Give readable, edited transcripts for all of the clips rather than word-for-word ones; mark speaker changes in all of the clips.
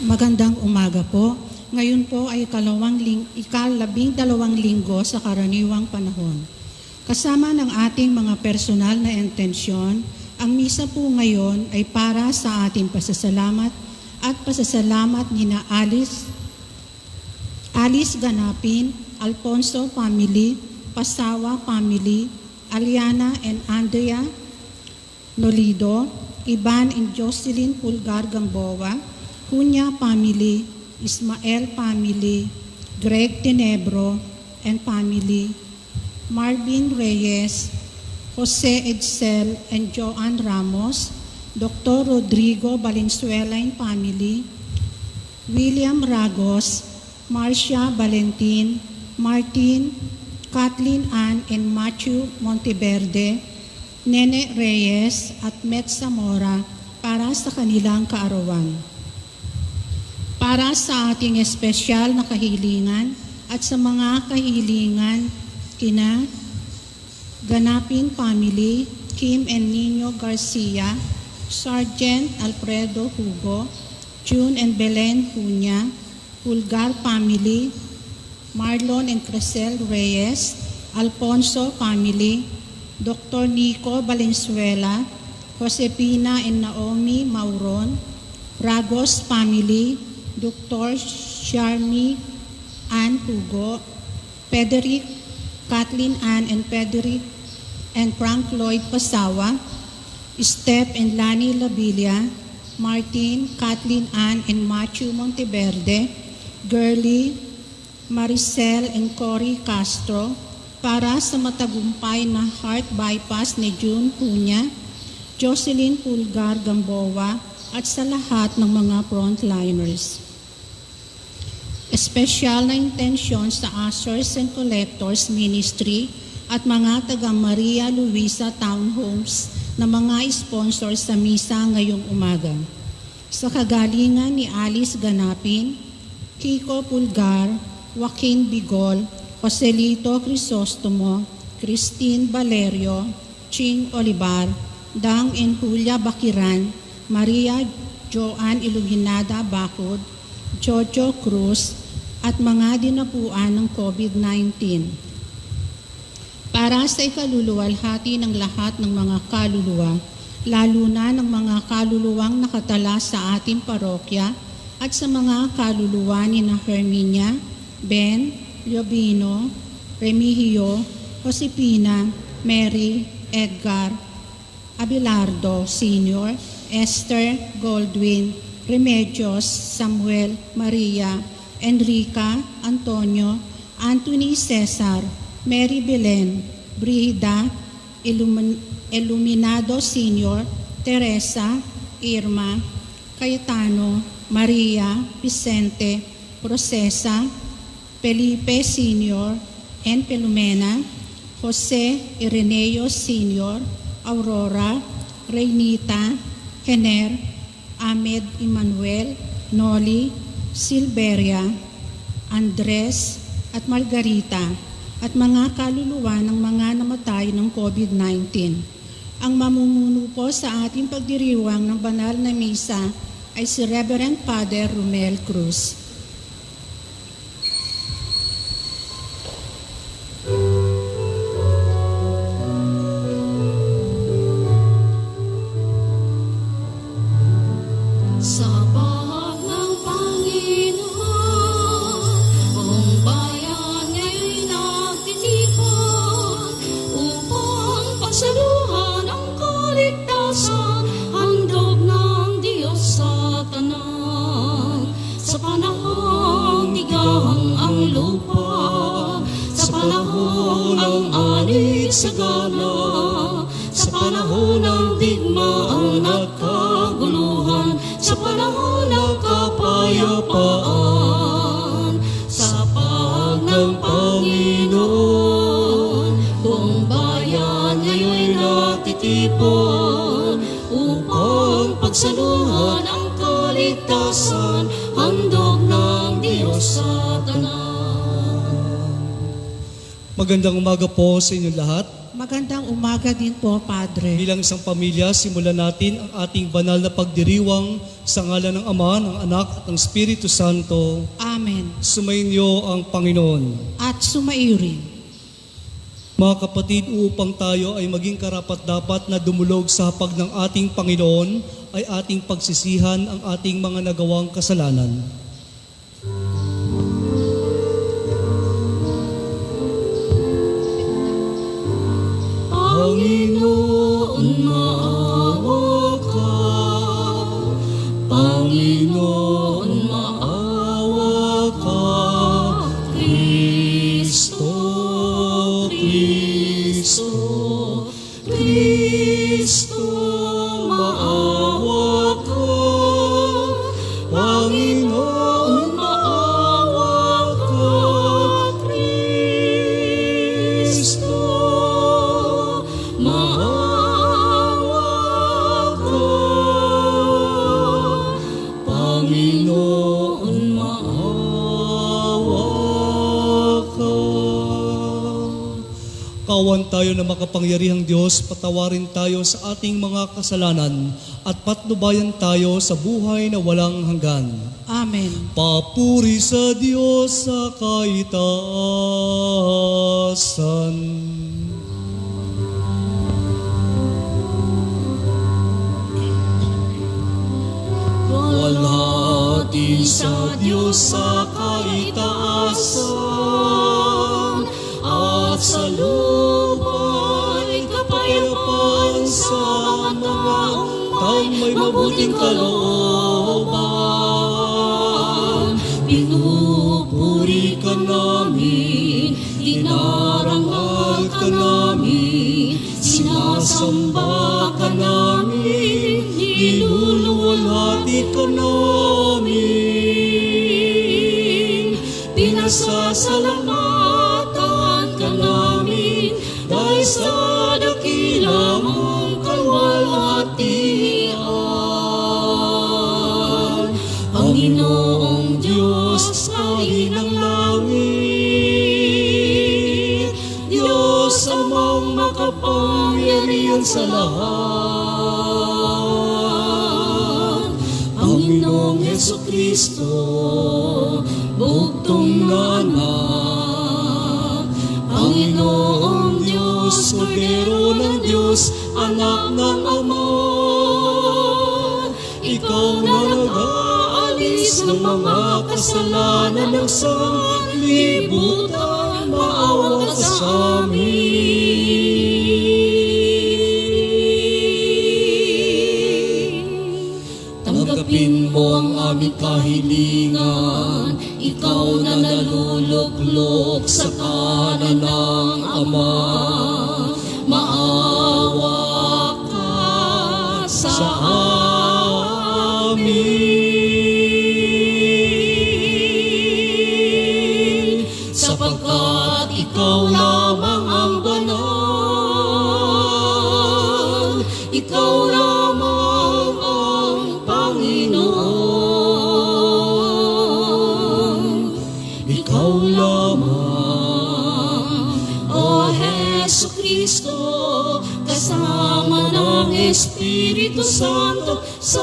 Speaker 1: Magandang umaga po. Ngayon po ay ikalabing-dalawang linggo sa karaniwang panahon. Kasama ng ating mga personal na intensyon, ang misa po ngayon ay para sa ating pasasalamat at pasasalamat nina Alice Ganapin, Alfonso family, Pasawa family, Aliana and Andrea Nolido, Ivan and Jocelyn Pulgar Gamboa, Cunha family, Ismael family, Greg Tenebro and family, Marvin Reyes, Jose Edsel and Joanne Ramos, Dr. Rodrigo Valenzuela and family, William Ragos, Marcia Valentin, Martin, Kathleen Ann and Matthew Monteverde, Nene Reyes at Met Zamora para sa kanilang kaarawan. Para sa ating espesyal na kahilingan at sa mga kahilingan kina Ganapin family, Kim and Nino Garcia, Sergeant Alfredo Hugo, June and Belen Cunha, Pulgar family, Marlon and Crescel Reyes, Alfonso family, Dr. Nico Valenzuela, Josepina and Naomi Mauron, Ragos family, Dr. Sharmi Ann Hugo, Frederick, Kathleen Ann and Frederick and Frank Lloyd Pasawa, Steph and Lani Labilia, Martin, Kathleen Ann and Matthew Monteverde, Girly, Maricel and Cory Castro, para sa matagumpay na heart bypass ni June Cunha, Jocelyn Pulgar Gamboa, at sa lahat ng mga frontliners. Espesyal na intensyon sa Ushers and Collectors Ministry at mga taga Maria Luisa Townhomes na mga sponsors sa misa ngayong umaga. Sa kagalingan ni Alice Ganapin, Kiko Pulgar, Joaquin Bigol, Joselito Crisostomo, Christine Valerio, Ching Olivar, Dang and Julia Bakiran, Maria Joan Iluminada Bacod, Jojo Cruz, at mga dinapuan ng COVID-19. Para sa ikaluluwalhati ng lahat ng mga kaluluwa, lalo na ng mga kaluluwang nakatala sa ating parokya at sa mga kaluluwa ni na Herminia, Ben, Liobino, Remigio, Josepina, Mary, Edgar, Abelardo Sr., Esther, Goldwyn, Remedios, Samuel, Maria, Enrica, Antonio, Anthony Cesar, Mary Belen, Brida, Iluminado Sr., Teresa, Irma, Cayetano, Maria, Vicente, Procesa, Felipe Sr., and Pelumena, Jose Ireneo Sr., Aurora, Reynita, Hener, Ahmed Emmanuel, Noli, Silveria, Andres, at Margarita, at mga kaluluwa ng mga namatay ng COVID-19. Ang mamumuno po sa ating pagdiriwang ng banal na misa ay si Reverend Father Romel Cruz.
Speaker 2: Magandang umaga po sa inyong lahat.
Speaker 1: Magandang umaga din po, Padre.
Speaker 2: Bilang isang pamilya, simulan natin ang ating banal na pagdiriwang sa ngalan ng Ama, ng Anak at ng Espiritu Santo.
Speaker 1: Amen.
Speaker 2: Sumainyo ang Panginoon.
Speaker 1: At sumairin.
Speaker 2: Mga kapatid, upang tayo ay maging karapat-dapat na dumulog sa hapag ng ating Panginoon, ay ating pagsisihan ang ating mga nagawang kasalanan. Panginoon, maawa ka. Panginoon, maawa ka. Kristo, Kristo, Kristo, maawa ka. Panginoon, maawa ka. Kristo, maawa ka. Panginoon, maawa ka. Kawan tayo na makapangyarihang Diyos, patawarin tayo sa ating mga kasalanan at patnubayan tayo sa buhay na walang hanggan.
Speaker 1: Amen.
Speaker 2: Papuri sa Diyos sa kaitaasan. Walhati sa Diyos sa kaitaasan, at sa lupa'y kapayapaan sa mga taong may mabuting kalooban. Pinupuri ka namin, dinarangal ka namin, sinasamba ka namin, niluluwalhati ka namin, pinasasalamatan ka namin, dahil sa dakila mong kalwalhatian. Panginoong Diyos, Kalinang langit, Diyos amang makapangyarihan sa lahat. Panginoong Jesucristo, bugtong na anak. Panginoong Diyos, Kordero ng Diyos, Anak ng Ama. Ikaw na nag-aalis ng mga kasalanan ng sanlibutan, maawa ka sa amin. Tanggapin mo ang aming kahilingan, ikaw na naluluklok sa kanan ng Ama. Maawa ka sa amin, sapagkat ikaw lamang ang banal, ikaw lamang ang Panginoon, ikaw lamang, O Jesucristo, kasama ng Espiritu Santo sa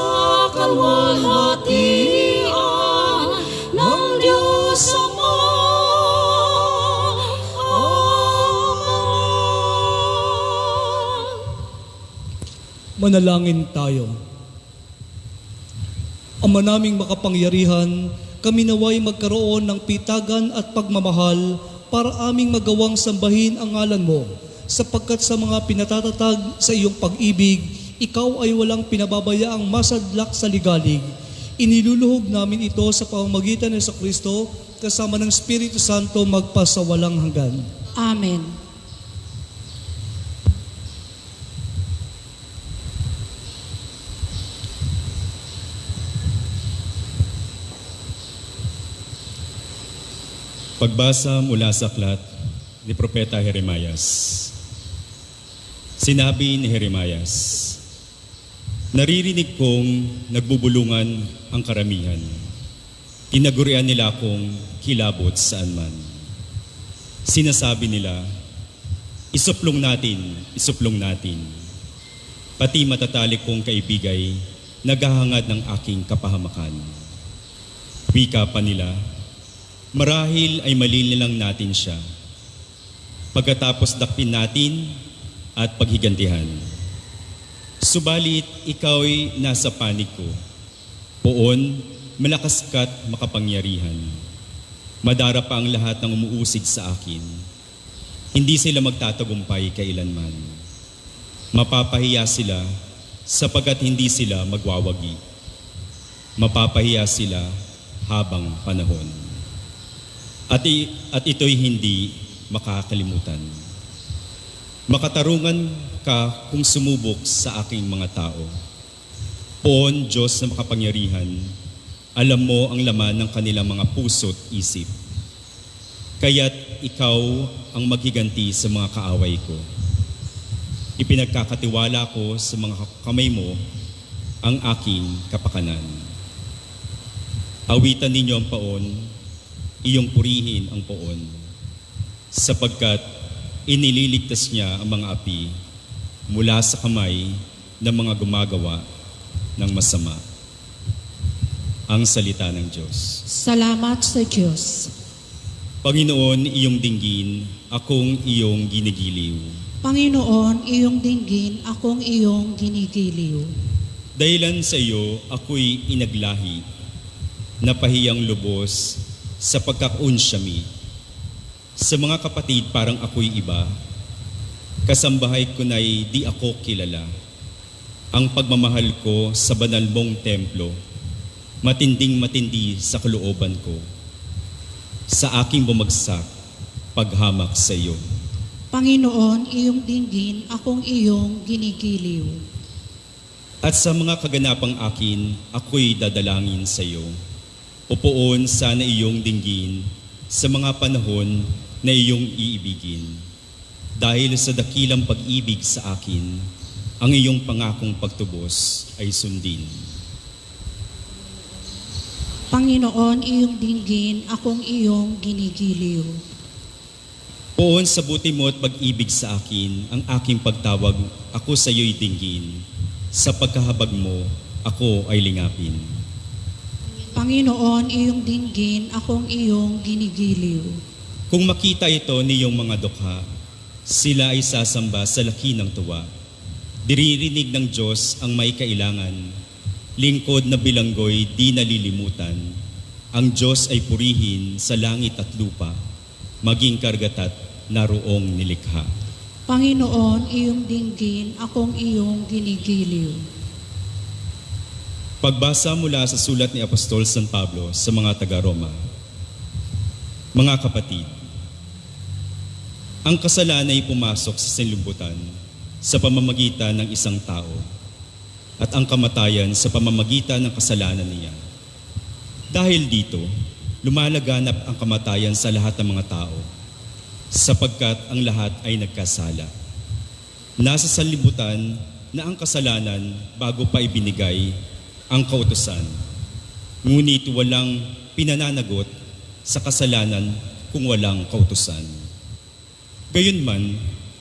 Speaker 2: kalwalhatian ng Diyos Ama. Amen. Manalangin tayo. Ama naming makapangyarihan, kami naway magkaroon ng pitagan at pagmamahal para aming magawang sambahin ang ngalan mo, sapagkat sa mga pinatatatag sa iyong pag-ibig, ikaw ay walang pinababayaang masadlak sa ligalig. Iniluluhog namin ito sa pamamagitan ng Kristo kasama ng Espiritu Santo magpasawalang hanggan.
Speaker 1: Amen.
Speaker 3: Pagbasa mula sa aklat ni Propeta Jeremias. Sinabi ni Jeremias, naririnig kong nagbubulungan ang karamihan. Tinagurian nila akong kilabot saan man. Sinasabi nila, isuplong natin. Pati matatalik kong kaibigay, naghahangad ng aking kapahamakan. Wika pa nila, marahil ay malililang natin siya. Pagkatapos dakpin natin at paghigantihan. Subalit ikaw'y nasa panig ko. Poon, malakas ka't makapangyarihan. Madara pa ang lahat ng umuusig sa akin. Hindi sila magtatagumpay kailanman. Mapapahiya sila sapagkat hindi sila magwawagi. Mapapahiya sila habang panahon. At ito'y hindi makakalimutan. Makatarungan ka kung sumubok sa aking mga tao. Poon, Diyos na makapangyarihan, alam mo ang laman ng kanilang mga puso't isip. Kaya't ikaw ang maghiganti sa mga kaaway ko. Ipinagkakatiwala ko sa mga kamay mo ang aking kapakanan. Awitan ninyo ang poon, iyong purihin ang poon, sapagkat inililigtas niya ang mga api mula sa kamay ng mga gumagawa ng masama. Ang salita ng Diyos.
Speaker 1: Salamat sa Diyos.
Speaker 3: Panginoon, iyong dinggin, akong iyong ginigiliw.
Speaker 1: Panginoon, iyong dinggin, akong iyong ginigiliw.
Speaker 3: Dahilan sa iyo, ako'y inaglahi, napahiyang lubos sa pagkakaunsyami. Sa mga kapatid, parang ako'y iba. Kasambahay ko na'y di ako kilala. Ang pagmamahal ko sa banal mong templo, matinding-matindi sa kalooban ko. Sa aking bumagsak, paghamak sa iyo.
Speaker 1: Panginoon, iyong dinggin, akong iyong ginigiliw.
Speaker 3: At sa mga kaganapang akin, ako'y dadalangin sa iyo. Upoon sana iyong dinggin sa mga panahon na iyong iibigin. Dahil sa dakilang pag-ibig sa akin, ang iyong pangakong pagtubos ay sundin.
Speaker 1: Panginoon, iyong dinggin, akong iyong ginigiliw.
Speaker 3: Poon sa buti mo at pag-ibig sa akin, ang aking pagtawag, ako sa iyo'y dinggin. Sa pagkahabag mo, ako ay lingapin.
Speaker 1: Panginoon, iyong dinggin, akong iyong ginigiliw.
Speaker 3: Kung makita ito niyong mga dukha, sila ay sasamba sa laki ng tuwa. Diririnig ng Diyos ang may kailangan. Lingkod na bilanggoy di nalilimutan. Ang Diyos ay purihin sa langit at lupa, maging kargatat naroong nilikha.
Speaker 1: Panginoon, iyong dinggin, akong iyong ginigiliw.
Speaker 3: Pagbasa mula sa sulat ni Apostol San Pablo sa mga taga-Roma. Mga kapatid, ang kasalanan ay pumasok sa sanlibutan sa pamamagitan ng isang tao at ang kamatayan sa pamamagitan ng kasalanan niya. Dahil dito, lumalaganap ang kamatayan sa lahat ng mga tao sapagkat ang lahat ay nagkasala. Nasa sanlibutan na ang kasalanan bago pa ibinigay ang kautusan, ngunit walang pinananagot sa kasalanan kung walang kautusan. Gayunman,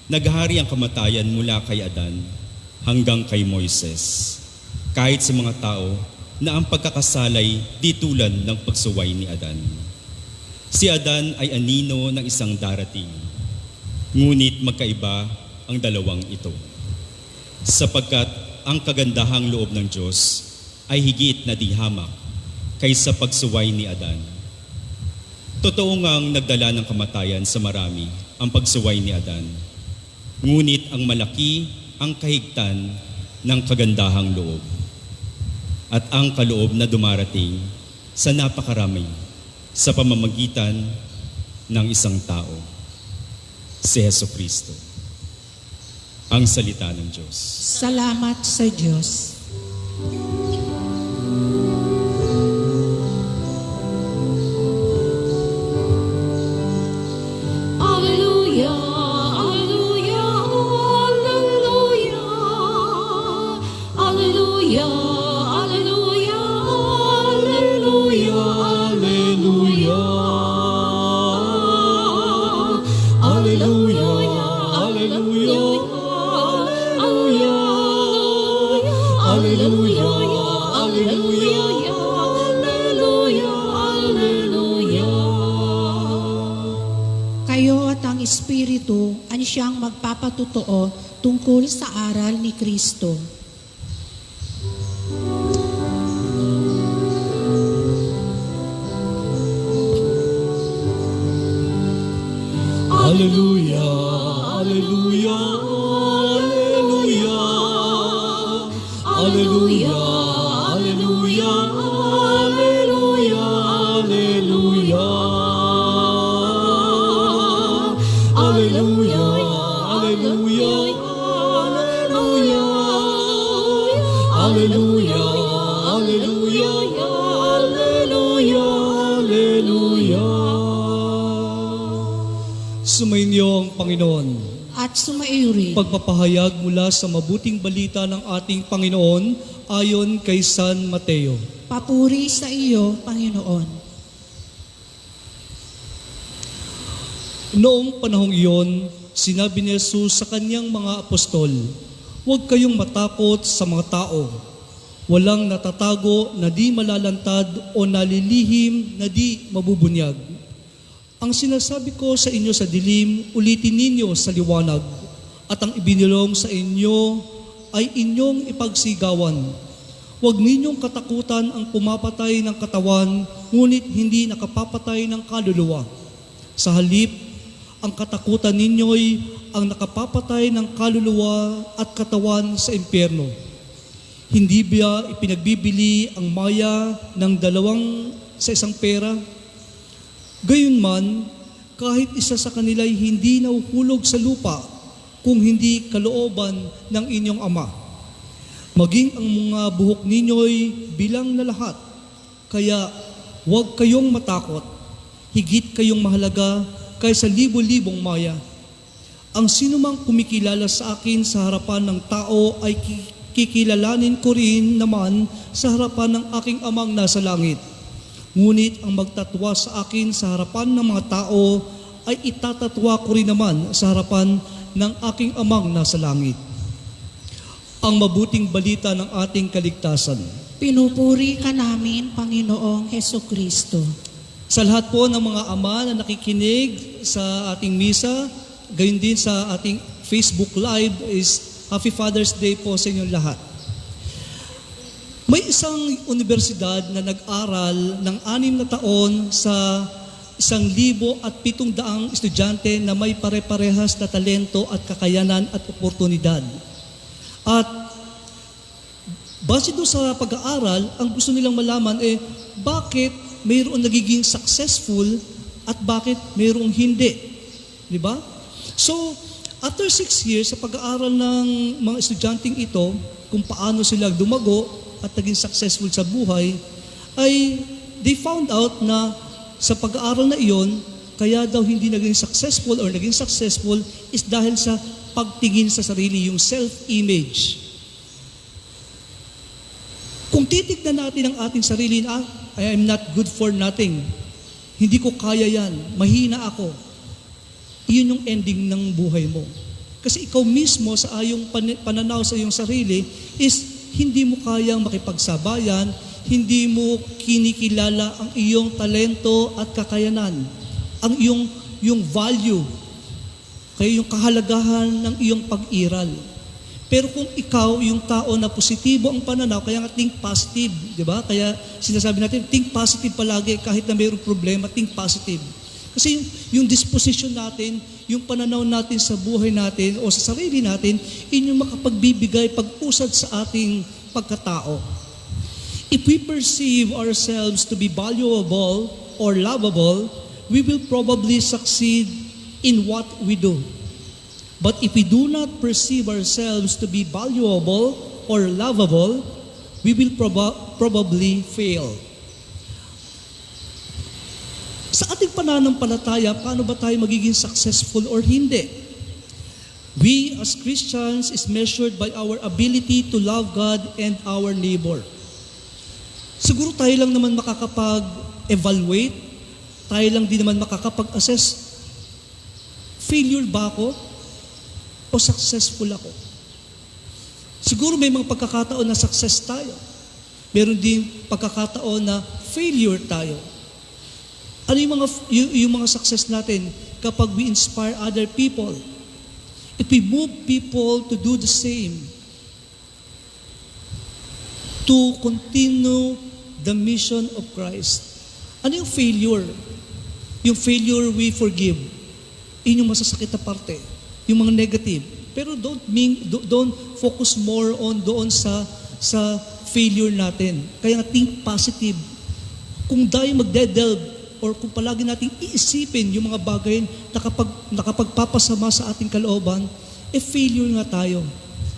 Speaker 3: naghari ang kamatayan mula kay Adan hanggang kay Moises, kahit sa mga tao na ang pagkakasalay di tulad ng pagsuway ni Adan. Si Adan ay anino ng isang darating, ngunit magkaiba ang dalawang ito, sapagkat ang kagandahang loob ng Diyos ay higit na di hamak kaysa pagsuway ni Adan. Totoo ngang nagdala ng kamatayan sa marami ang pagsuway ni Adan, ngunit ang malaki ang kahigtan ng kagandahang loob at ang kaloob na dumarating sa napakarami sa pamamagitan ng isang tao, si Jesucristo. Ang salita ng Diyos.
Speaker 1: Salamat sa Diyos.
Speaker 4: Alleluia, alleluia, alleluia, alleluia, alleluia, alleluia, alleluia.
Speaker 1: Espiritu ang siyang magpapatutuo tungkol sa aral ni Kristo.
Speaker 2: Hallelujah, Hallelujah, Hallelujah, Hallelujah, Hallelujah, Hallelujah, Hallelujah, Hallelujah, Hallelujah, Hallelujah, Hallelujah, Hallelujah, Hallelujah. Sumainyo ang Panginoon.
Speaker 1: At sumaiyo rin.
Speaker 2: Pagpapahayag mula sa mabuting balita ng ating Panginoon ayon kay San Mateo.
Speaker 1: Papuri sa iyo, Panginoon.
Speaker 2: Noong panahong iyon, sinabi ni Jesus sa kanyang mga apostol, "Huwag kayong matakot sa mga tao. Walang natatago na di malalantad o nalilihim na di mabubunyag. Ang sinasabi ko sa inyo sa dilim, ulitin ninyo sa liwanag, at ang ibinulong sa inyo ay inyong ipagsigawan. Huwag ninyong katakutan ang pumapatay ng katawan, ngunit hindi nakapapatay ng kaluluwa. Sa halip, ang katakutan ninyo'y ang nakapapatay ng kaluluwa at katawan sa impyerno. Hindi ba ipinagbibili ang maya ng dalawang sa isang pera? Gayunman, kahit isa sa kanila'y hindi nahuhulog sa lupa kung hindi kalooban ng inyong Ama. Maging ang mga buhok ninyo'y bilang na lahat. Kaya huwag kayong matakot. Higit kayong mahalaga kaysa libo-libong maya. Ang sinumang kumikilala sa akin sa harapan ng tao ay kikilalanin ko rin naman sa harapan ng aking Amang nasa langit. Ngunit ang magtatwa sa akin sa harapan ng mga tao ay itatatwa ko rin naman sa harapan ng aking Amang nasa langit." Ang mabuting balita ng ating kaligtasan.
Speaker 1: Pinupuri ka namin, Panginoong Hesukristo.
Speaker 2: Sa lahat po ng mga ama na nakikinig sa ating misa, gayon din sa ating Facebook Live, is Happy Father's Day po sa inyong lahat. May isang universidad na nag-aral ng 6 na taon sa 1,700 estudyante na may pare-parehas na talento at kakayanan at oportunidad. At base doon sa pag-aaral, ang gusto nilang malaman bakit mayroong nagiging successful at bakit mayroong hindi. Di ba? So, after 6 years sa pag-aaral ng mga estudyanteng ito, kung paano sila dumago at naging successful sa buhay, ay they found out na sa pag-aaral na iyon, kaya daw hindi naging successful or naging successful is dahil sa pagtingin sa sarili, yung self-image. Kung titignan natin ang ating sarili na, I am not good for nothing, hindi ko kaya yan, mahina ako, iyon yung ending ng buhay mo. Kasi ikaw mismo sa iyong pananaw sa iyong sarili is hindi mo kayang makipagsabayan, hindi mo kinikilala ang iyong talento at kakayanan, ang yung value, kaya yung kahalagahan ng iyong pag-iral. Pero kung ikaw, yung tao na positibo ang pananaw, kaya nga think positive, di ba? Kaya sinasabi natin, think positive palagi, kahit na mayroong problema, think positive. Kasi yung disposition natin, yung pananaw natin sa buhay natin o sa sarili natin, inyong makapagbibigay pag-usad sa ating pagkatao. If we perceive ourselves to be valuable or lovable, we will probably succeed in what we do. But if we do not perceive ourselves to be valuable or lovable, we will probably fail. Sa ating pananampalataya, paano ba tayo magiging successful or hindi? We as Christians is measured by our ability to love God and our neighbor. Siguro tayo lang naman makakapag-evaluate, tayo lang din naman makakapag-assess. Failure ba ako o successful ako? Siguro may mga pagkakataon na success tayo. Meron din pagkakataon na failure tayo. Ano yung mga success natin kapag we inspire other people? If we move people to do the same, to continue the mission of Christ. Ano yung failure? Yung failure we forgive. Yun yung masasakit na parte. Yung mga negative. Pero don't focus more on doon sa failure natin. Kaya nga think positive. Kung tayo magdedelve or kung palagi nating iisipin yung mga bagay na nakapagpapasama sa ating kalooban, failure nga tayo.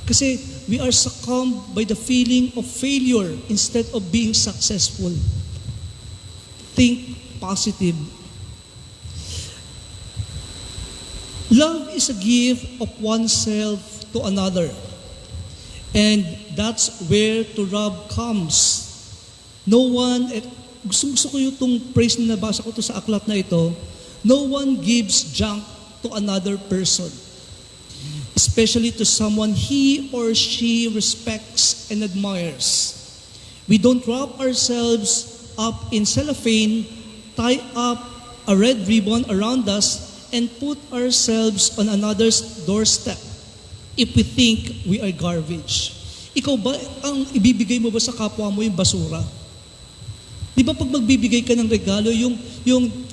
Speaker 2: Kasi we are succumbed by the feeling of failure instead of being successful. Think positive. Love is a gift of oneself to another. And that's where to love comes. No one, gusto ko itong praise na nabasa ko to sa aklat na ito, no one gives junk to another person, especially to someone he or she respects and admires. We don't wrap ourselves up in cellophane, tie up a red ribbon around us, and put ourselves on another's doorstep if we think we are garbage. Ikaw ba, ang ibibigay mo ba sa kapwa mo yung basura? Di ba pag magbibigay ka ng regalo, yung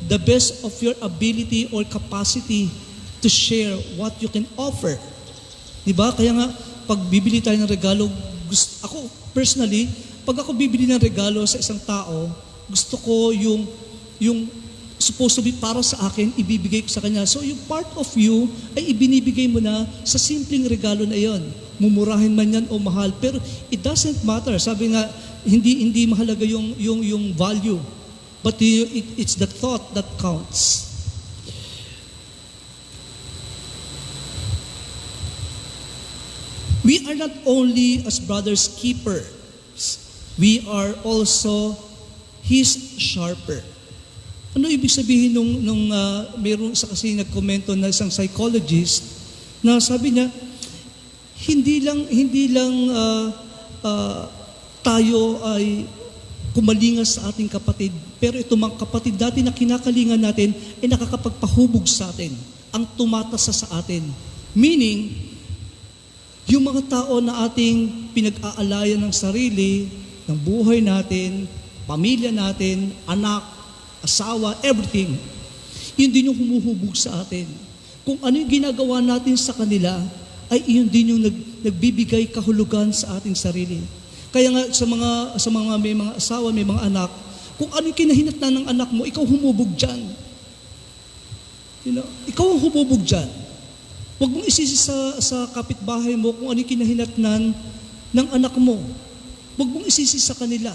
Speaker 2: the best of your ability or capacity to share what you can offer. Di ba? Kaya nga, pag bibili tayo ng regalo, ako personally, pag ako bibili ng regalo sa isang tao, gusto ko yung supposed to be para sa akin, ibibigay ko sa kanya. So yung part of you ay ibinibigay mo na sa simpleng regalo na yon. Mumurahin man yan o mahal. Pero it doesn't matter. Sabi nga, hindi mahalaga yung value. But it's the thought that counts. We are not only as brothers keepers, we are also His sharper. Ano ibig sabihin nung mayroong isa kasi nagkomento na isang psychologist na sabi niya, hindi lang tayo ay kumalingas sa ating kapatid, pero ito mga kapatid dati na kinakalingan natin ay nakakapagpahubog sa atin, ang tumatasa sa atin. Meaning, yung mga tao na ating pinag-aalayan ng sarili, ng buhay natin, pamilya natin, anak, asawa, everything, yun din yung humuhubog sa atin. Kung ano yung ginagawa natin sa kanila, ay yun din yung nagbibigay kahulugan sa ating sarili. Kaya nga sa mga may mga asawa, may mga anak, kung ano yung kinahinatnan ng anak mo, ikaw humubog dyan. Ikaw ang humubog dyan. Huwag mong isisi sa kapitbahay mo kung ano yung kinahinatnan ng anak mo. Huwag mong isisi sa kanila.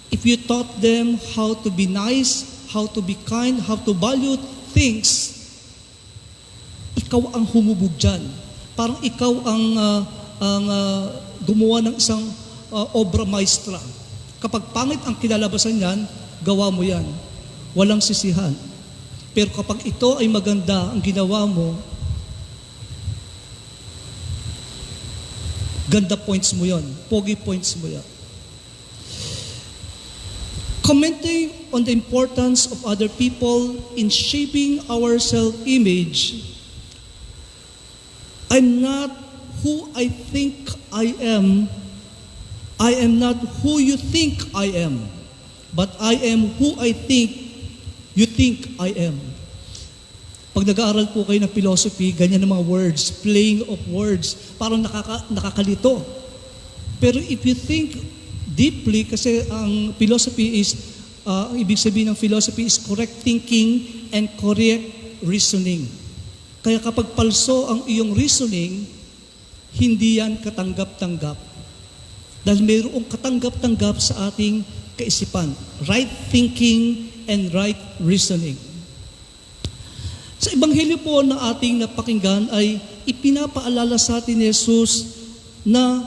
Speaker 2: If you taught them how to be nice, how to be kind, how to value things, ikaw ang humubog dyan. Parang ikaw ang gumawa ng isang obra maestra. Kapag pangit ang kinalabasan yan, gawa mo yan. Walang sisihan. Pero kapag ito ay maganda ang ginawa mo, ganda points mo yon, pogi points mo yan. Commenting on the importance of other people in shaping our self-image, I'm not who I think I am not who you think I am, but I am who I think you think I am. Pag nag-aaral po kayo ng philosophy, ganyan ang mga words, playing of words, parang nakakalito. Pero if you think deeply, kasi ang philosophy is, ibig sabihin ng philosophy is correct thinking and correct reasoning. Kaya kapag palso ang iyong reasoning, hindi yan katanggap-tanggap. Dahil mayroong katanggap-tanggap sa ating kaisipan. Right thinking and right reasoning. Sa Ebanghelyo po na ating napakinggan ay ipinapaalala sa atin ni Jesus na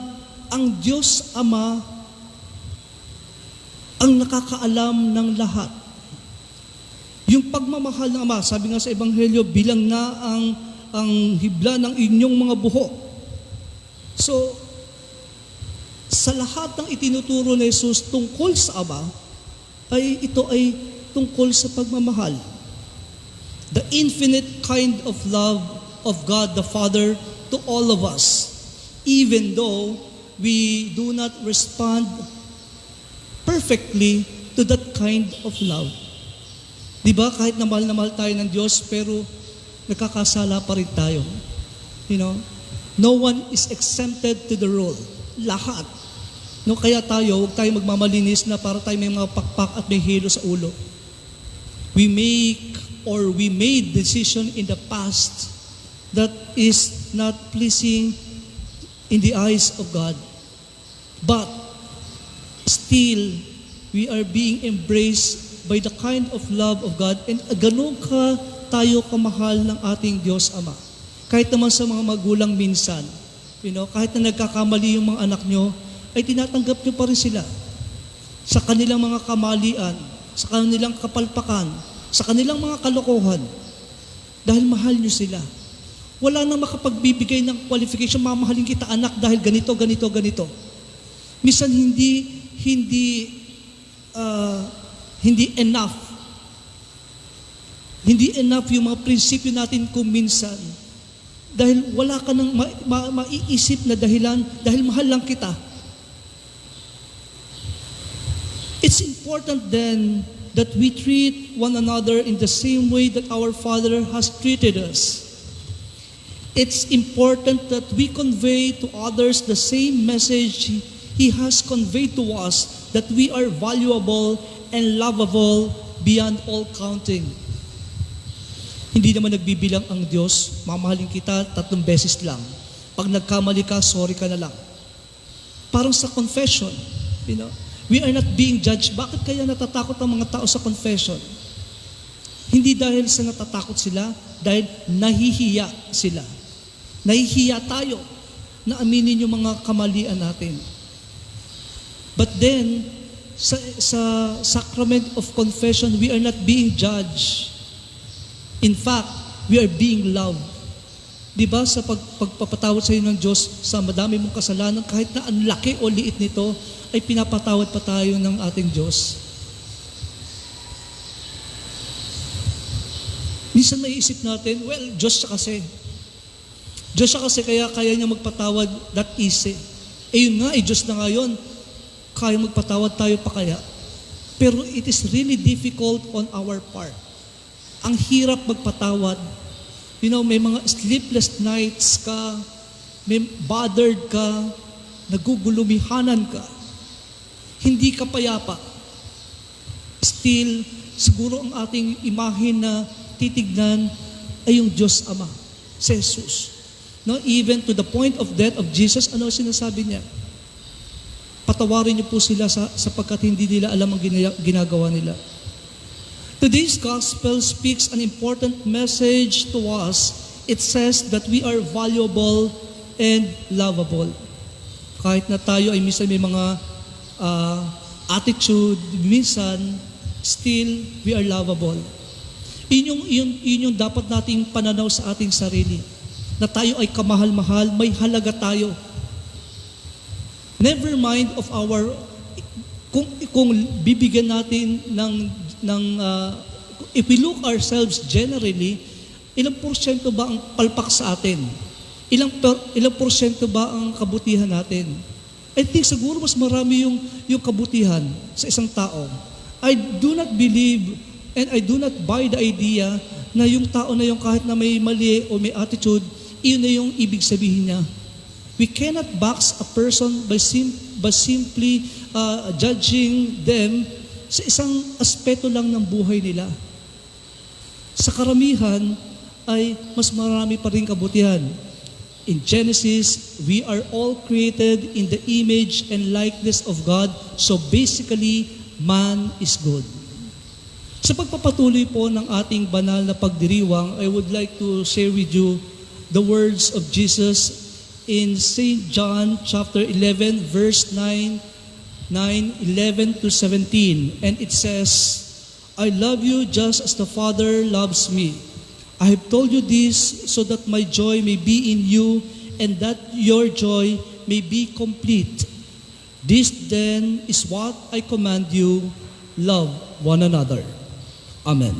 Speaker 2: ang Diyos Ama ang nakakaalam ng lahat. Yung pagmamahal ng Ama, sabi nga sa Ebanghelyo, bilang na ang hibla ng inyong mga buhok. So, sa lahat ng itinuturo ni Jesus tungkol sa Ama, ay ito ay tungkol sa pagmamahal. The infinite kind of love of God the Father to all of us, even though we do not respond perfectly to that kind of love. Di ba? Kahit na mahal tayo ng Diyos, pero nagkakasala pa rin tayo. You know? No one is exempted to the rule. Lahat. No, kaya tayo, huwag tayo magmamalinis na para tayo may mga pakpak at may hilo sa ulo. We made decision in the past that is not pleasing in the eyes of God. But still, we are being embraced by the kind of love of God, and ganun ka tayo kamahal ng ating Diyos Ama. Kahit naman sa mga magulang minsan, kahit na nagkakamali yung mga anak nyo, ay tinatanggap nyo pa rin sila sa kanilang mga kamalian, sa kanilang kapalpakan, sa kanilang mga kalokohan, dahil mahal nyo sila. Wala nang makapagbibigay ng qualification, mamahalin kita anak dahil ganito, ganito, ganito. Minsan hindi enough. Hindi enough yung mga prinsipyo natin kung minsan. Dahil wala ka nang maiisip na dahilan, dahil mahal lang kita. It's important then that we treat one another in the same way that our Father has treated us. It's important that we convey to others the same message He has conveyed to us, that we are valuable and lovable beyond all counting. Hindi naman nagbibilang ang Diyos, mamahalin kita 3 beses lang. Pag nagkamali ka, sorry ka na lang. Parang sa confession, we are not being judged. Bakit kaya natatakot ang mga tao sa confession? Hindi dahil sa natatakot sila, dahil nahihiya sila. Nahihiya tayo na aminin yung mga kamalian natin. But then, sa sacrament of confession, we are not being judged. In fact, we are being loved. Diba sa pagpapatawad sa iyo ng Diyos sa madami mong kasalanan, kahit na ang laki o liit nito, ay pinapatawad pa tayo ng ating Diyos. Minsan may isip natin, well, Diyos siya kasi. Diyos siya kasi kaya niya magpatawad that easy. Yun nga, Diyos na ngayon, kaya magpatawad tayo pa kaya. Pero it is really difficult on our part. Ang hirap magpatawad. May mga sleepless nights ka, may bothered ka, nagugulumihanan ka. Hindi ka payapa. Still, siguro ang ating imahin na titignan ay yung Diyos Ama, si Jesus. Even to the point of death of Jesus, ano sinasabi niya? Patawarin niyo po sila sapagkat hindi nila alam ang ginagawa nila. Today's gospel speaks an important message to us. It says that we are valuable and lovable. Kahit na tayo ay minsan may mga attitude, minsan, still, we are lovable. Yun yung dapat nating pananaw sa ating sarili. Na tayo ay kamahal-mahal, may halaga tayo. Never mind of our, kung bibigyan natin if we look ourselves generally, ilang porsyento ba ang palpak sa atin? Ilang porsyento ba ang kabutihan natin? I think siguro mas marami yung kabutihan sa isang tao. I do not believe and I do not buy the idea na yung tao na yung kahit na may mali o may attitude, iyon na yung ibig sabihin niya. We cannot box a person by simply judging them sa isang aspeto lang ng buhay nila. Sa karamihan ay mas marami pa rin kabutihan. In Genesis, we are all created in the image and likeness of God. So basically, man is good. Sa pagpapatuloy po ng ating banal na pagdiriwang, I would like to share with you the words of Jesus in St. John chapter 11, verse 11 to 17. And it says, I love you just as the Father loves me. I have told you this so that my joy may be in you and that your joy may be complete. This then is what I command you, love one another. Amen.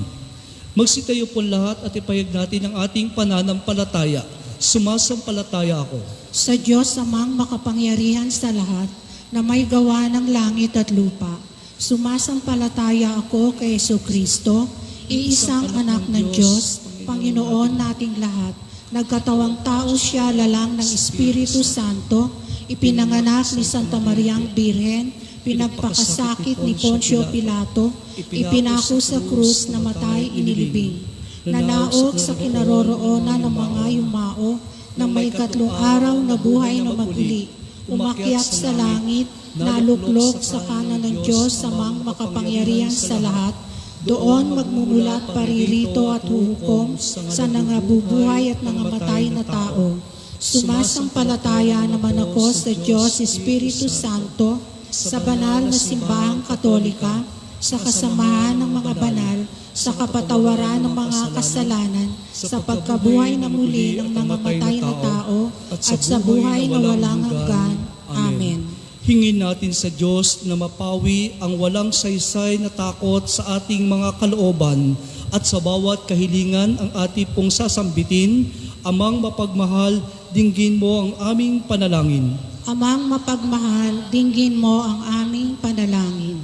Speaker 2: Magsitayo po lahat at ipahayag natin ang ating pananampalataya. Sumasampalataya ako
Speaker 1: Sa Diyos amang makapangyarihan sa lahat, na may gawa ng langit at lupa. Sumasampalataya ako kay Jesucristo, iisang anak ng Diyos, Panginoon nating lahat. Nagkatawang tao siya lalang ng Espiritu Santo, ipinanganak ni Santa Mariang Birhen, pinagpakasakit ni Poncio Pilato, ipinako sa krus, namatay, inilibing. Nanaog sa kinaroroonan ng mga yumao, na may 3 araw na buhay na maguli. Umakyat sa langit, naluklok sa kanan ng Diyos amang makapangyarihan sa lahat. Doon magmumulat paririto at huhukom sa nangabubuhay at nangamatay na tao. Sumasampalataya naman ako sa Diyos Espiritu Santo, sa banal na simbahang katolika, sa kasamahan ng mga banal, sa kapatawaran ng mga kasalanan, sa pagkabuhay na muli ng nangamatay na tao, at sa buhay na walang hanggan. Amen.
Speaker 2: Hingin natin sa Diyos na mapawi ang walang saysay na takot sa ating mga kalooban at sa bawat kahilingan ang ating pong sasambitin. Amang mapagmahal, dinggin mo ang aming panalangin.
Speaker 1: Amang mapagmahal, dinggin mo ang aming panalangin.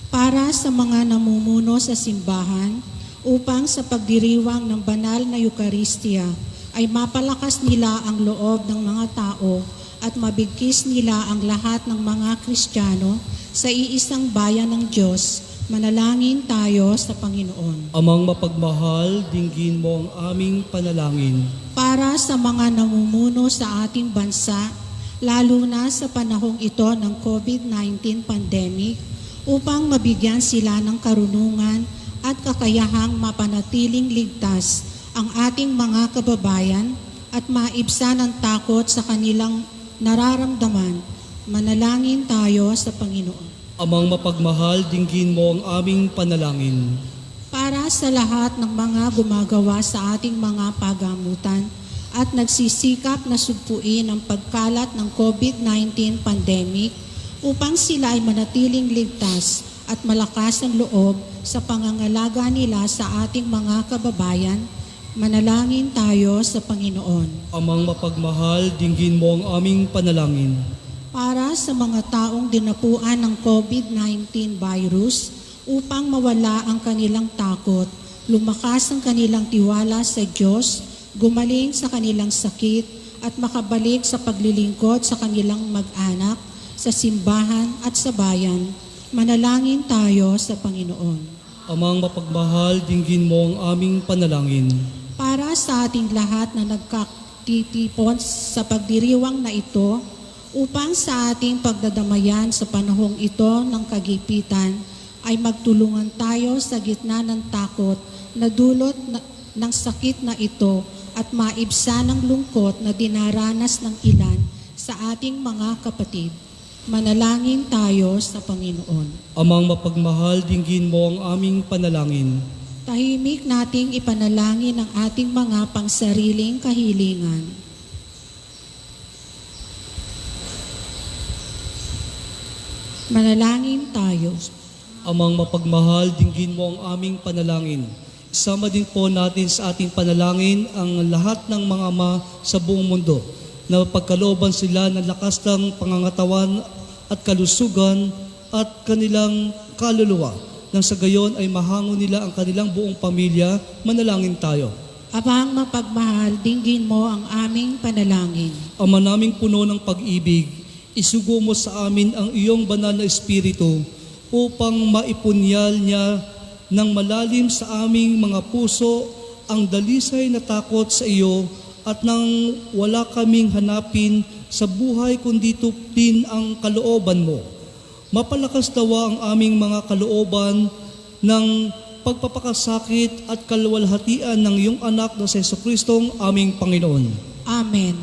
Speaker 1: Para sa mga namumuno sa simbahan, upang sa pagdiriwang ng banal na Eucharistia ay mapalakas nila ang loob ng mga tao at mabigkis nila ang lahat ng mga Kristiyano sa iisang bayan ng Diyos. Manalangin tayo sa Panginoon.
Speaker 2: Amang mapagmahal, dinggin mo ang aming panalangin.
Speaker 1: Para sa mga namumuno sa ating bansa, lalo na sa panahong ito ng COVID-19 pandemic, upang mabigyan sila ng karunungan at kakayahang mapanatiling ligtas ang ating mga kababayan at maibsan ang takot sa kanilang nararamdaman. Manalangin tayo sa Panginoon.
Speaker 2: Amang mapagmahal, dinggin mo ang aming panalangin.
Speaker 1: Para sa lahat ng mga gumagawa sa ating mga pagamutan at nagsisikap na sugpuin ang pagkalat ng COVID-19 pandemic upang sila ay manatiling ligtas at malakas ang loob sa pangangalaga nila sa ating mga kababayan, manalangin tayo sa Panginoon.
Speaker 2: Amang mapagmahal, dinggin mo ang aming panalangin.
Speaker 1: Para sa mga taong dinapuan ng COVID-19 virus upang mawala ang kanilang takot, lumakas ang kanilang tiwala sa Diyos, gumaling sa kanilang sakit at makabalik sa paglilingkod sa kanilang mag-anak, sa simbahan at sa bayan, manalangin tayo sa Panginoon.
Speaker 2: Amang mapagmahal, dinggin mo ang aming panalangin.
Speaker 1: Para sa ating lahat na nagkatitipon sa pagdiriwang na ito, upang sa ating pagdadamayan sa panahong ito ng kagipitan, ay magtulungan tayo sa gitna ng takot na dulot ng sakit na ito at maibsan ang lungkot na dinaranas ng ilan sa ating mga kapatid. Manalangin tayo sa Panginoon.
Speaker 2: Amang mapagmahal, dinggin mo ang aming panalangin.
Speaker 1: Tahimik nating ipanalangin ang ating mga pangsariling kahilingan. Manalangin tayo.
Speaker 2: Amang mapagmahal, dinggin mo ang aming panalangin. Isama din po natin sa ating panalangin ang lahat ng mga ama sa buong mundo na pagkalooban sila ng lakas ng pangangatawan at kalusugan at kanilang kaluluwa. Nang sa gayon ay mahango nila ang kanilang buong pamilya, manalangin tayo.
Speaker 1: Amang mapagmahal, dinggin mo ang aming panalangin.
Speaker 2: Ama naming puno ng pag-ibig, isugo mo sa amin ang iyong banal na espiritu upang maipunyal niya ng malalim sa aming mga puso ang dalisay na takot sa iyo at nang wala kaming hanapin sa buhay kundi tuptin ang kalooban mo. Mapalakas dawa ang aming mga kalooban ng pagpapakasakit at kaluwalhatian ng iyong anak na si Jesucristong aming Panginoon.
Speaker 1: Amen.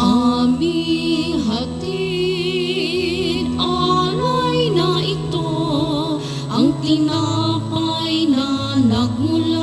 Speaker 4: Aming hatid, alay na ito, ang tinapay na nagmula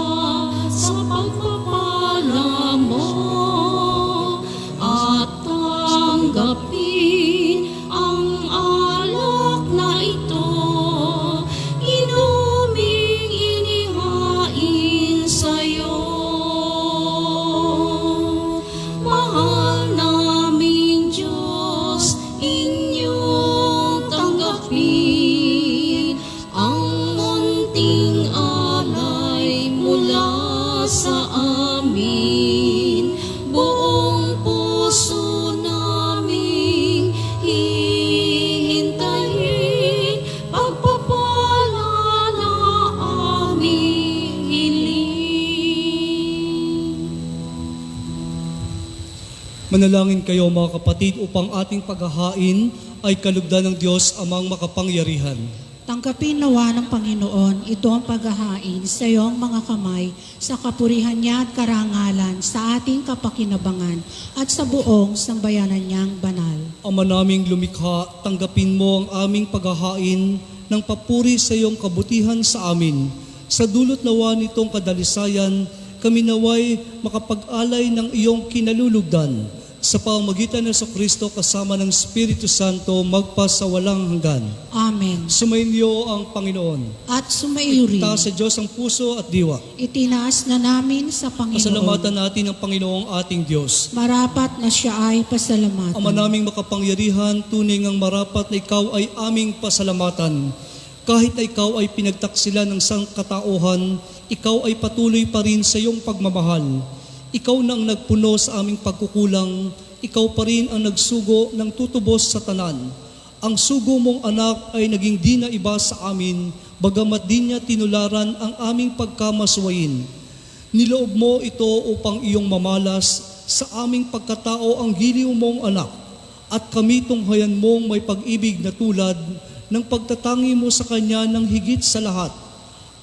Speaker 2: Manalangin kayo mga kapatid upang ating paghahain ay kalugdan ng Diyos amang makapangyarihan.
Speaker 1: Tanggapin nawa ng Panginoon ito ang paghahain sa iyong mga kamay sa kapurihan niya at karangalan sa ating kapakinabangan at sa buong sambayanan niyang banal.
Speaker 2: Ama naming lumikha, tanggapin mo ang aming paghahain ng papuri sa iyong kabutihan sa amin. Sa dulot nawa nitong kadalisayan, kami naway makapag-alay ng iyong kinalulugdan sa pamamagitan ng Kristo kasama ng Espiritu Santo magpasawalang hanggan.
Speaker 1: Amen.
Speaker 2: Sumainyo ang Panginoon.
Speaker 1: At sumaiyo rin.
Speaker 2: Itaas sa Diyos ang puso at diwa.
Speaker 1: Itinaas na namin sa Panginoon.
Speaker 2: Pasalamatan natin ang Panginoong ating Diyos.
Speaker 1: Marapat na siya ay pasalamatan.
Speaker 2: Ama naming makapangyarihan, tunay ngang marapat na ikaw ay aming pasalamatan. Kahit na ikaw ay pinagtaksilan ng sangkatauhan, ikaw ay patuloy pa rin sa iyong pagmamahal. Ikaw na ang nagpuno sa aming pagkukulang, ikaw pa rin ang nagsugo ng tutubos sa tanan. Ang sugo mong anak ay naging di na iba sa amin, bagamat di niya tinularan ang aming pagkamaswain. Niloob mo ito upang iyong mamalas sa aming pagkatao ang giliw mong anak, at kami tunghayan mong may pag-ibig na tulad ng pagtatangi mo sa kanya ng higit sa lahat.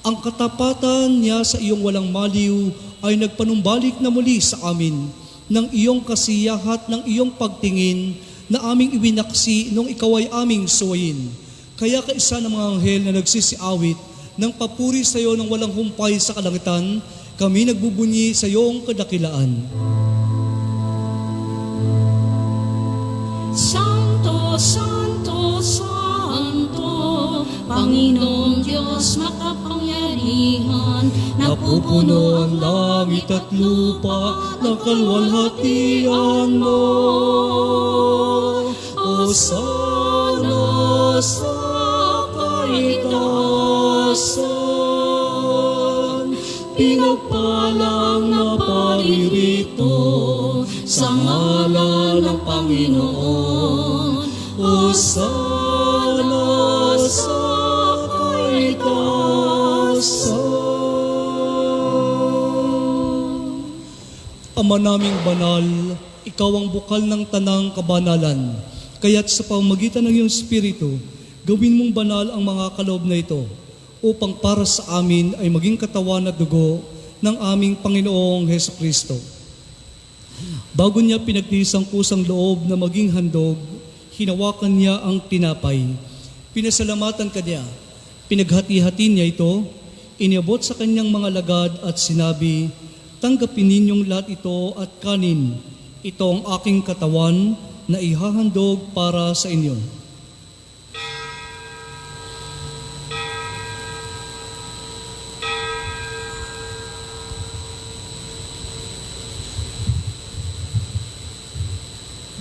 Speaker 2: Ang katapatan niya sa iyong walang maliw ay nagpanumbalik na muli sa amin ng iyong kasiyahat ng iyong pagtingin na aming ibinaksi nung ikaw ay aming suwayin. Kaya kaisa ng mga anghel na nagsisiawit ng papuri sa iyo ng walang humpay sa kalangitan, kami nagbubunyi sa iyong kadakilaan.
Speaker 4: Santo, Santo, Santo, Panginoong Diyos makapangyarihan,
Speaker 2: Napupuno ang langit at lupa ng kalwalhatian mo. Hosana sa kaitaasan, pinagpalang na paririto sa ngalan ng Panginoon. Hosana sa kaitaasan. Ama naming banal, ikaw ang bukal ng tanang kabanalan. Kaya't sa pamamagitan ng iyong Espiritu, gawin mong banal ang mga kaloob na ito upang para sa amin ay maging katawan at dugo ng aming Panginoong Hesukristo. Bago niya pinagtiis ang kusang loob na maging handog, hinawakan niya ang tinapay. Pinasalamatan kanya, pinaghati-hati niya ito, iniabot sa kanyang mga lagad at sinabi, "Tanggapin ninyong lahat ito at kanin. Ito ang aking katawan na ihahandog para sa inyo."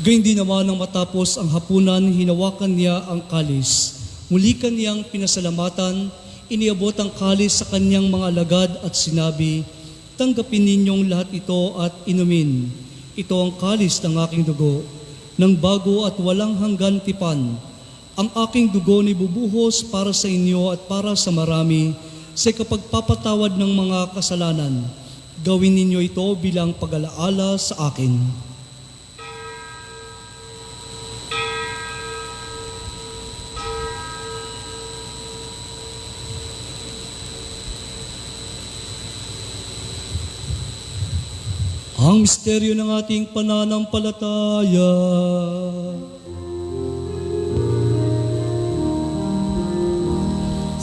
Speaker 2: Gayun din naman nang matapos ang hapunan, hinawakan niya ang kalis. Muli kaniyang pinasalamatan, iniabot ang kalis sa kanyang mga alagad at sinabi, "Tanggapin ninyong lahat ito at inumin. Ito ang kalis ng aking dugo, ng bago at walang hanggan tipan. Ang aking dugo ni bubuhos para sa inyo at para sa marami sa kapagpapatawad ng mga kasalanan. Gawin ninyo ito bilang pag-alaala sa akin." Ang misteryo ng ating pananampalataya.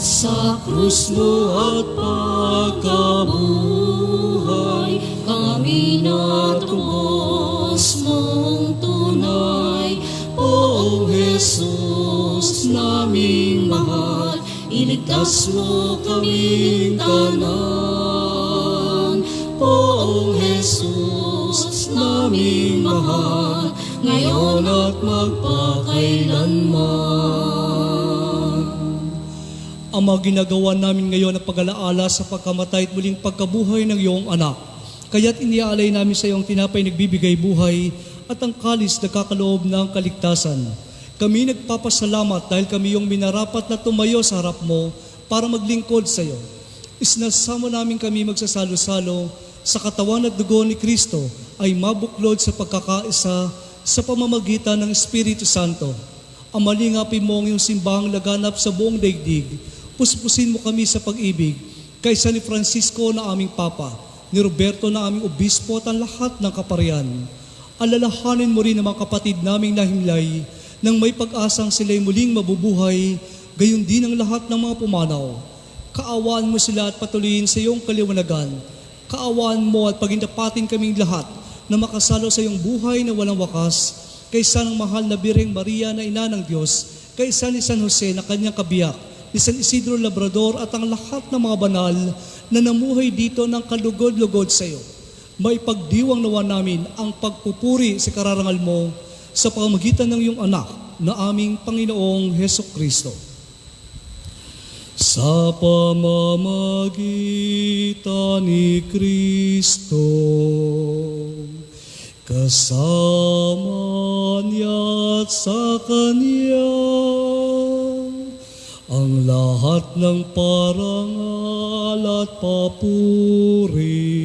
Speaker 4: sa krus mo at pagkabuhay, kami natubos mong tunay. Poong Jesus naming mahal, iligtas mo kaming tanan. Poong Jesus naming mahal, ngayon at magpakailanman.
Speaker 2: Ama, ginagawa namin ngayon ang pag-alaala sa pagkamatay at muling pagkabuhay ng iyong anak. Kaya't iniaalay namin sa iyong tinapay nagbibigay buhay at ang kalis na kakaloob ng kaligtasan. Kami nagpapasalamat dahil kami yung minarapat na tumayo sa harap mo para maglingkod sa iyo. Isinasama namin kami magsasalo-salo sa katawan at dugo ni Kristo ay mabuklod sa pagkakaisa sa pamamagitan ng Espiritu Santo. Amalingapin mo ang iyong simbahang laganap sa buong daigdig. Puspusin mo kami sa pag-ibig, kaysa ni Francisco na aming Papa, ni Roberto na aming Obispo at ang lahat ng kaparian. Alalahanin mo rin ang mga kapatid naming nahimlay nang may pag-asang sila'y muling mabubuhay, gayon din ang lahat ng mga pumanaw. Kaawaan mo sila at patuloyin sa iyong kaliwanagan. Kaawaan mo at pagindapatin kaming lahat na makasalo sa iyong buhay na walang wakas, kaysa ng mahal na Birheng Maria na ina ng Diyos, kaysa ni San Jose na kanyang kabiyak, ni San Isidro Labrador at ang lahat ng mga banal na namuhay dito ng kalugod-lugod sa iyo. Maipagdiwang nawa namin ang pagpupuri sa kararangal mo sa pamamagitan ng iyong anak na aming Panginoong Hesukristo. Sa pamamagitan ni Kristo, kasama niya at sa Kanya, ang lahat ng parangal at papuri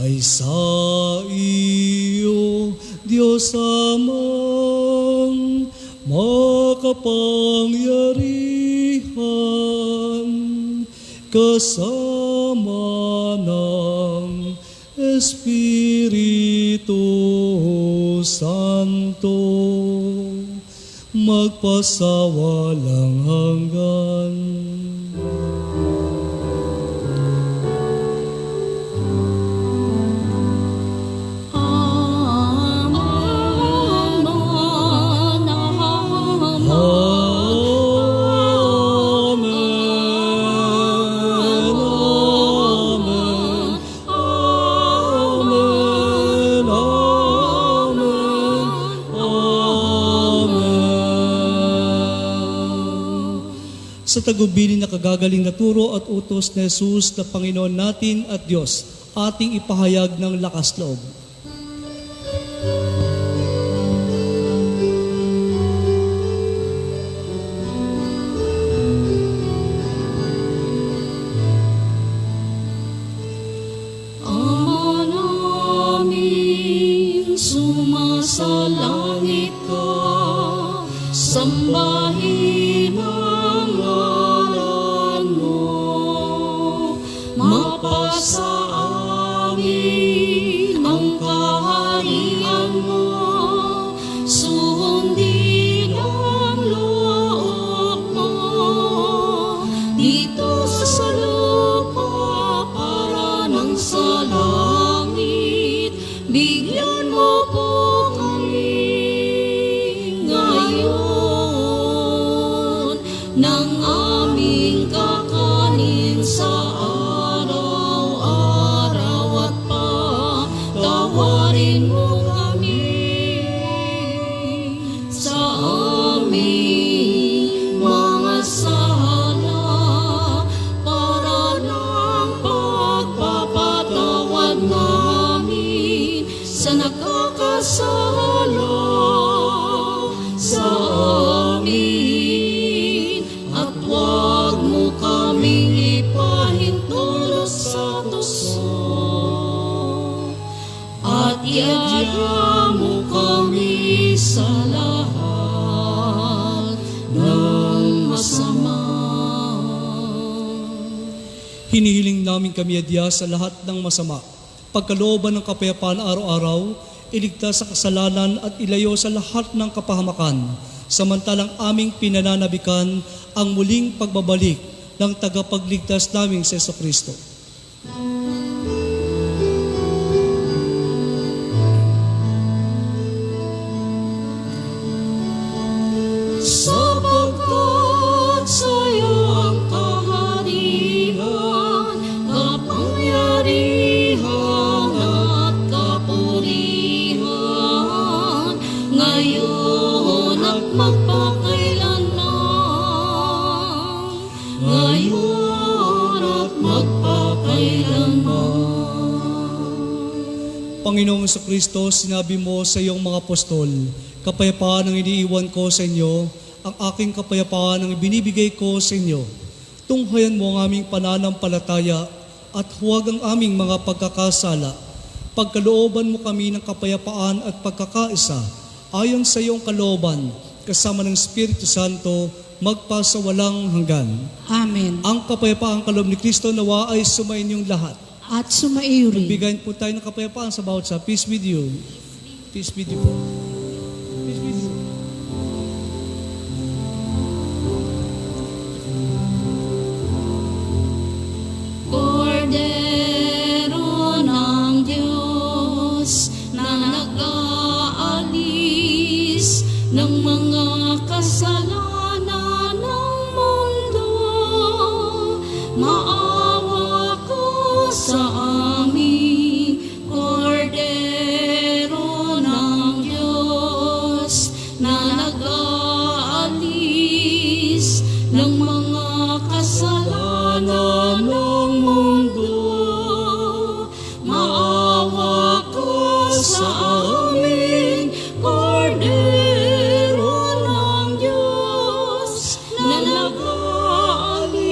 Speaker 2: ay sa iyo, Diyos Amang makapangyarihan, kasama ng Espiritu Santo, magpasawalang hanggan. Sa tagubilin na kagagaling na turo at utos ni Jesus na Panginoon natin at Diyos, ating ipahayag ng lakas loob.
Speaker 4: Ama namin, sumasalangit ka, sambahin ang ngalan mo, mapasa amin ang kaharian mo, sundin ang loob mo, dito sa lupa para nang sa langit, bigyan mo po kami ngayon ng aming kakanin sa araw-araw at patawarin mo kami sa aming mga sala para ng pagpapatawad namin sa nagkakasala sa amin, at huwag mo kaming ipahintulot sa tuso, at iadya mo kami sa lahat ng masama.
Speaker 2: Hinihiling namin kami adya sa lahat ng masama, pagkalooban ng kapayapaan araw-araw, iligtas sa kasalanan at ilayo sa lahat ng kapahamakan, samantalang aming pinananabikan ang muling pagbabalik ng tagapagligtas naming si Jesucristo.
Speaker 4: Sapagkat sa'yo ang kaharian, kapangyarihan at kapurihan, ngayon at magpakailanman, ngayon at magpakailanman.
Speaker 2: Panginoong Jesucristo, sinabi mo sa iyong mga apostol, kapayapaan ang iniiwan ko sa inyo, ang aking kapayapaan ang ibinibigay ko sa inyo. Tunghayan mo ang aming pananampalataya at huwag ang aming mga pagkakasala. Pagkalooban mo kami ng kapayapaan at pagkakaisa ayon sa iyong kalooban, kasama ng Espiritu Santo, magpasawalang hanggan.
Speaker 1: Amen.
Speaker 2: Ang kapayapaang kaloob ni Kristo nawa ay sumain lahat.
Speaker 1: At sumaiyo rin.
Speaker 2: Bigyan po tayo ng kapayapaan sa bawat isa. Peace with you. Peace with you po. Peace with you.
Speaker 4: Kordero ng Diyos na nag-aalis ng mga kasalanan ng mundo, maawa ko sa amin. Kordero ng Diyos na nag-aalis ng mga kasalanan ng mundo, maawa ko sa amin. Kordero ng Diyos na nag-aalis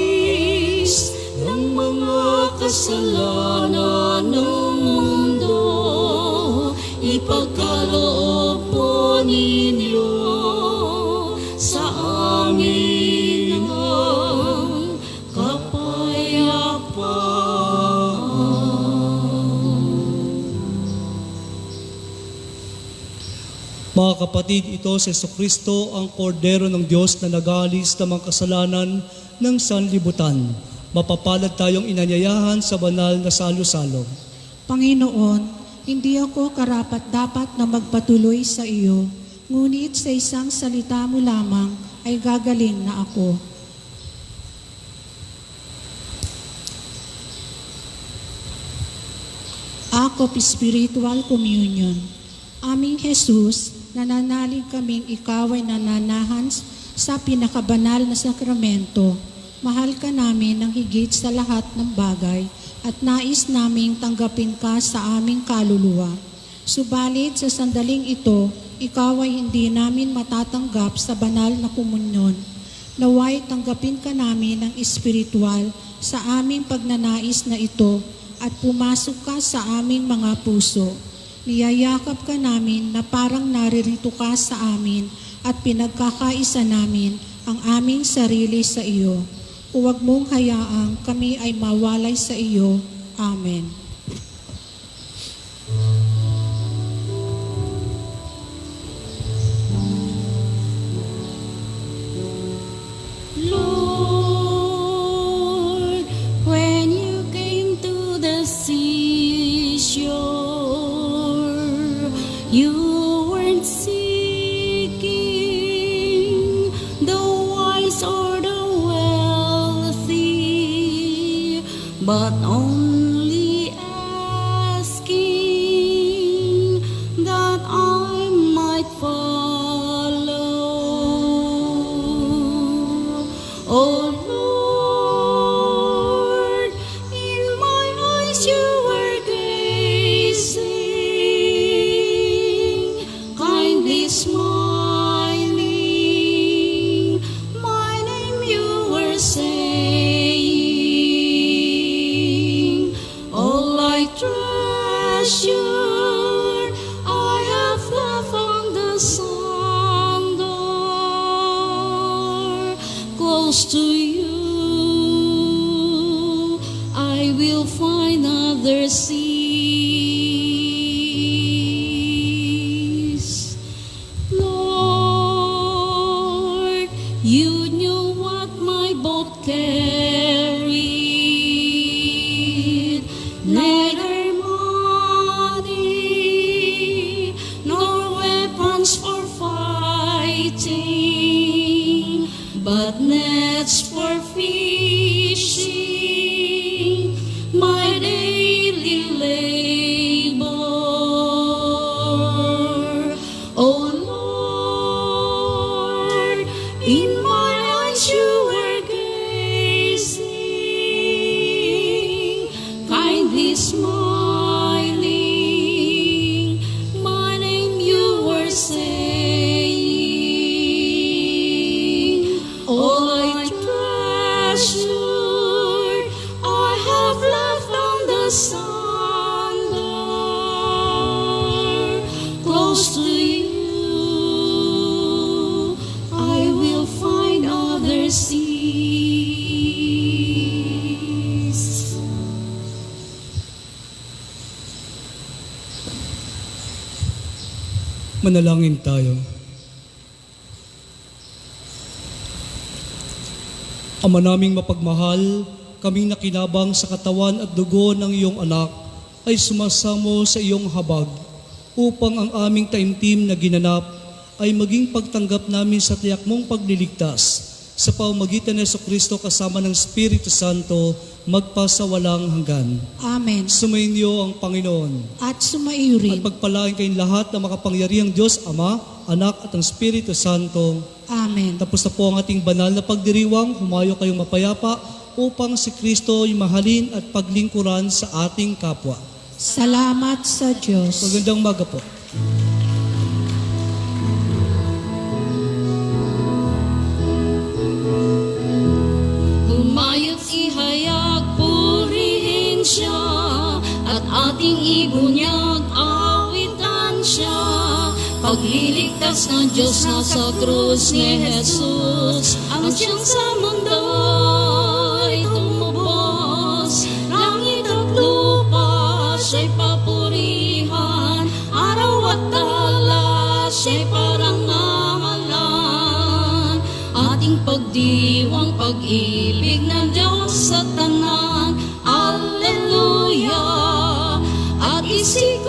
Speaker 4: ng mga kasalanan ng mundo, ipagkaloob po ninyo sa amin ang kapayapaan.
Speaker 2: Mga kapatid, ito si Jesucristo, ang kordero ng Diyos na nag-aalis ng mga kasalanan ng sanlibutan. Mapapalad tayong inanyayahan sa banal na salo-salo.
Speaker 1: Panginoon, hindi ako karapat-dapat na magpatuloy sa iyo, ngunit sa isang salita mo lamang ay gagaling na ako. Act of Spiritual Communion. Aming Jesus, nananalig kaming ikaw ay nananahan sa pinakabanal na sakramento. Mahal ka namin ng higit sa lahat ng bagay at nais naming tanggapin ka sa aming kaluluwa. Subalit sa sandaling ito, ikaw ay hindi namin matatanggap sa banal na komunyon. Naway tanggapin ka namin ng espiritual sa aming pagnanais na ito at pumasok ka sa aming mga puso. Niyayakap ka namin na parang naririto ka sa amin at pinagkakaisa namin ang aming sarili sa iyo. Huwag mong hayaang kami ay mawalay sa iyo. Amen.
Speaker 4: Lord, when you came to the seashore, you weren't seeking the wise or the wealthy, but only asking that I might follow. Oh Lord, in my eyes you were gazing, kindly smiling, my name you were saying. All I treasure, I have left on the sandal. Close to you, I will find other seas. Lord, you knew what my boat carried, neither money nor weapons for fighting, but nets for fishing, my daily labor. Oh Lord, in my eyes you were gazing, kindly smiling, my name you were saying. All I treasure, asunder. Close to you, I will find other seas.
Speaker 2: Manalangin tayo. Ama naming mapagmahal, kaming nakinabang sa katawan at dugo ng iyong anak ay sumasamo sa iyong habag upang ang aming taimtim na ginanap ay maging pagtanggap namin sa tiyak mong pagliligtas sa pamamagitan ni Jesucristo kasama ng Espiritu Santo magpasawalang hanggan.
Speaker 1: Amen.
Speaker 2: Sumainyo ang Panginoon.
Speaker 1: At sumaiyo rin.
Speaker 2: At pagpalain kayong lahat ng makapangyarihang Diyos, Ama, Anak at ang Espiritu Santo.
Speaker 1: Amen.
Speaker 2: Tapos na po ang ating banal na pagdiriwang, humayo kayong mapayapa upang si Kristo ay mahalin at paglingkuran sa ating kapwa.
Speaker 1: Salamat sa Diyos.
Speaker 2: Magandang umaga po.
Speaker 4: Humayo't ihayag, purihin siya, at ating ibunyag, awitan siya. Pagliligtas ng Diyos na sa krus ni Jesus, ang siyang sa mundo'y tumubos. Langit at lupa siya'y papurihan, araw at talas siya'y parangalan. Ating pagdiwang pag-ibig ng Diyos sa tanan, Alleluia. At isigaw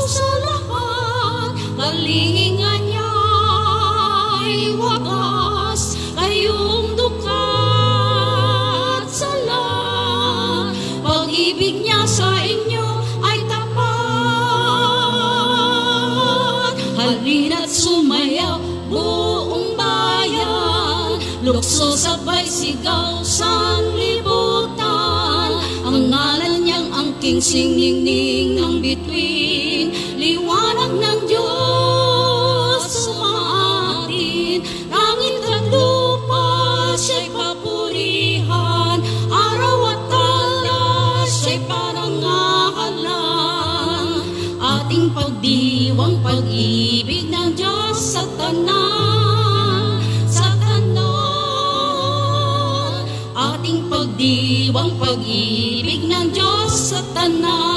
Speaker 4: sa lahat, kalingan niya'y wagas, kayong dukat sa lahat. Pag-ibig niya sa inyo ay tapat. Halina't sumayaw, buong bayan, lukso sabay sigaw sanlibutan. Ang ngalan niyang angking siningning ng bituin, liwanag ng Diyos sumaatin. Langit at lupa siya'y papurihan, araw at talas siya'y parangalan. Ating pagdiwang pag-ibig ng Diyos sa tanan, sa tanan. Ating pagdiwang pag-ibig ng Diyos sa tanan.